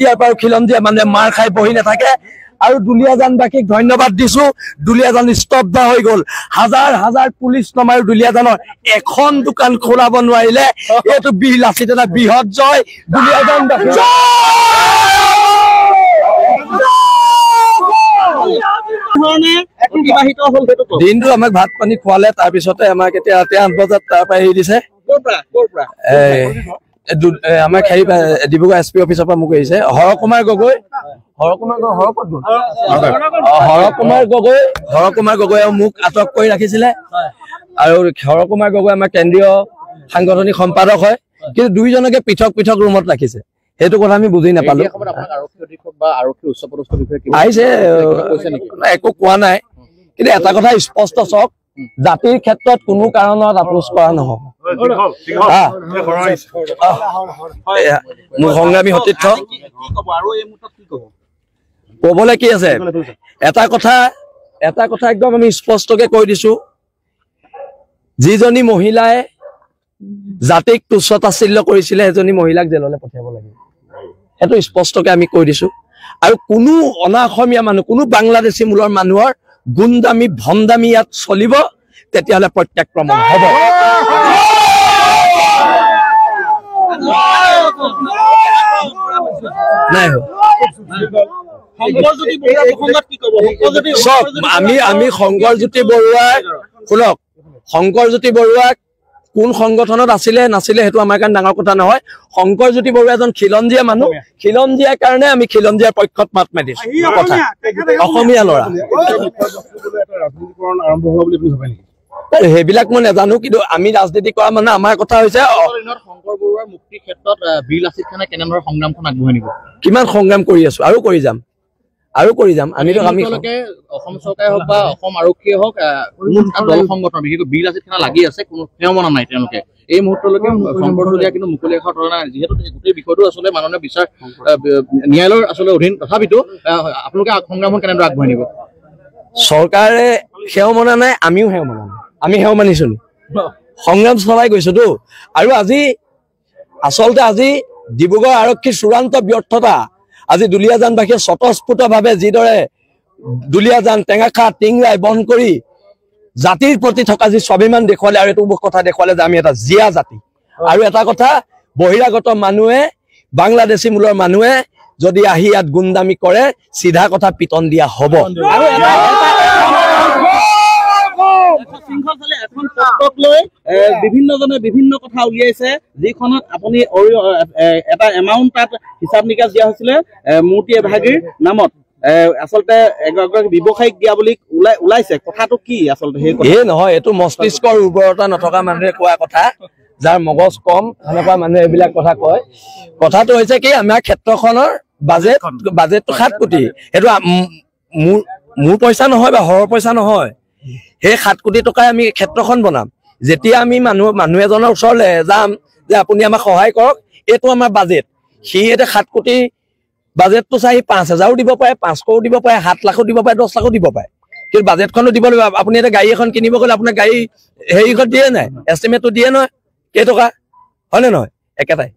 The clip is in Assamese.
ইয়াৰ পৰা খিলঞ্জীয়া মানে মাৰ খাই বহি নাথাকে আৰু দুলীয়াজানবাসীক ধন্যবাদ দিছো দুলীয়াজান স্তব্ধ হৈ গ'ল হাজাৰ হাজাৰ পুলিচ নমাই দুলীয়াজানৰ এখন দোকান খোলাব নোৱাৰিলে এইটো লাচিত এটা বৃহৎ জয় দুলীয়াজানবাসী দিনটো আমাক ভাত পানী খোৱালে তাৰ পিছতে আমাক এতিয়া ৰাতি 8 বজাত তাৰ পৰা এৰি দিছে আমাৰ ডিব্ৰুগড় SP অফিচৰ পৰা মোক আহিছে হৰকুমাৰ গগৈ মোক আটক কৰি ৰাখিছিলে আৰু হৰকুমাৰ গগৈ আমাৰ কেন্দ্ৰীয় সাংগঠনিক সম্পাদক হয় কিন্তু দুইজনকে পৃথক পৃথক ৰুমত ৰাখিছে সেইটো কথা আমি বুজি নাপালো আহিছে একো কোৱা নাই কিন্তু এটা কথা স্পষ্ট চক জাতিৰ ক্ষেত্ৰত কোনো কাৰণত আপোচ কৰা নহব মোৰ সংগ্ৰামী সতীৰ্থ কবলৈ কি আছে এটা কথা একদম আমি স্পষ্টকে কৈ দিছো যিজনী মহিলাই জাতিক তুচ্ছতাচ্ছিল্য কৰিছিলে এজনী মহিলাক জেললৈ পঠিয়াব লাগে সেইটো স্পষ্টকে আমি কৈ দিছো আৰু কোনো অনাঅসমীয়া মানুহ কোনো বাংলাদেশী মূলৰ মানুহৰ গুণ্ডামি ভণ্ডামি ইয়াত চলিব তেতিয়াহ'লে প্ৰত্যাক্ৰমণ হ'ব নাই আমি শংকৰজ্যোতি বৰুৱাক শুনক শংকৰজ্যোতি বৰুৱাক কোন সংগঠনত আছিলে নাছিলে সেইটো আমাৰ কাৰণে ডাঙৰ কথা নহয় শংকৰজ্যোতি বৰুৱা এজন খিলঞ্জীয়া মানুহ খিলঞ্জীয়াৰ কাৰণে আমি খিলঞ্জীয়াৰ পক্ষত মাত মাতিছো কথা অসমীয়া ল'ৰা সেইবিলাক মই নাজানো কিন্তু আমি ৰাজনীতি কৰা মানে আমাৰ কথা হৈছে শংকৰ বৰুৱাৰ মুক্তিৰ ক্ষেত্ৰত বীৰ লাচিত খানে কেনেধৰণৰ সংগ্ৰামখন আগবঢ়াই নিব কিমান সংগ্ৰাম কৰি আছো আৰু কৰি যাম আমি অসম চৰকাৰে হওক বা অসম আৰক্ষীয়ে হওক দল সংগঠন বিশেষকৈ বীৰ লাচিত খানে লাগি আছে কোনো সেৱমনা নাই তেওঁলোকে এই মুহূৰ্তলৈকে শংকৰ চলীয়া কিন্তু মুকলি আখৰ তৰা নাই যিহেতু গোটেই বিষয়টো আচলতে মাননীয় বিচাৰ ন্যায়ালয়ৰ আচলতে অধীন তথাপিতো আপোনালোকে সংগ্ৰামখন কেনেদৰে আগবঢ়াই নিব চৰকাৰে সেৱমনা নাই আমিও সেৱমনা নাই আমি সেৱ মানিছো সংগ্ৰাম চলাই গৈছোতো আৰু আজি ডিব্ৰুগড় আৰক্ষীৰ চূড়ান্ত ব্যৰ্থতা আজি দুলীয়াজানবাসীয়ে স্বতঃস্ফূৰ্তভাৱে যিদৰে দুলীয়াজান টেঙাখা টিংৰাই বন্ধ কৰি জাতিৰ প্ৰতি থকা যি স্বাভিমান দেখুৱালে আৰু এইটো কথা দেখুৱালে যে আমি এটা জীয়া জাতি আৰু এটা কথা বহিৰাগত মানুহে বাংলাদেশী মূলৰ মানুহে যদি আহি ইয়াত গুণ্ডামি কৰে চিধা কথা পিটন দিয়া হ'ব বিভিন্নজনে বিভিন্ন কথা উলিয়াইছে যিখনত আপুনি এটা এমাউণ্ট তাত হিচাপ নিকাচ দিয়া হৈছিলে মূৰ্তি এভাগীৰ নামত আচলতে এগৰাকী ব্যৱসায়িক দিয়া বুলি ওলাইছে কথাটো কি আচলতে সেই নহয় এইটো মস্তিষ্কৰ উৰ্বৰতা নথকা মানুহে কোৱা কথা যাৰ মগজ কম সেনেকুৱা মানুহে এইবিলাক কথা কয় কথাটো হৈছে কি আমাৰ ক্ষেত্ৰখনৰ বাজেটটো 7 কোটি সেইটো মোৰ পইচা নহয় বা হৰৰ পইচা নহয় সেই 7 কোটি টকাই আমি ক্ষেত্ৰখন বনাম যেতিয়া আমি মানুহ এজনৰ ওচৰলৈ যাম যে আপুনি আমাক সহায় কৰক এইটো আমাৰ বাজেট সি এটা 7 কোটি বাজেটটো চাই 5,000 দিব পাৰে 500 দিব পাৰে 7 লাখো দিব পাৰে 10 লাখো দিব পাৰে কিন্তু বাজেটখনো দিব লাগিব আপুনি এটা গাড়ী এখন কিনিব গ'লে আপোনাৰ গাড়ী হেৰিখন দিয়ে নাই এষ্টিমেটটো দিয়ে নহয় কেইটকা হয়নে নহয় একেটাই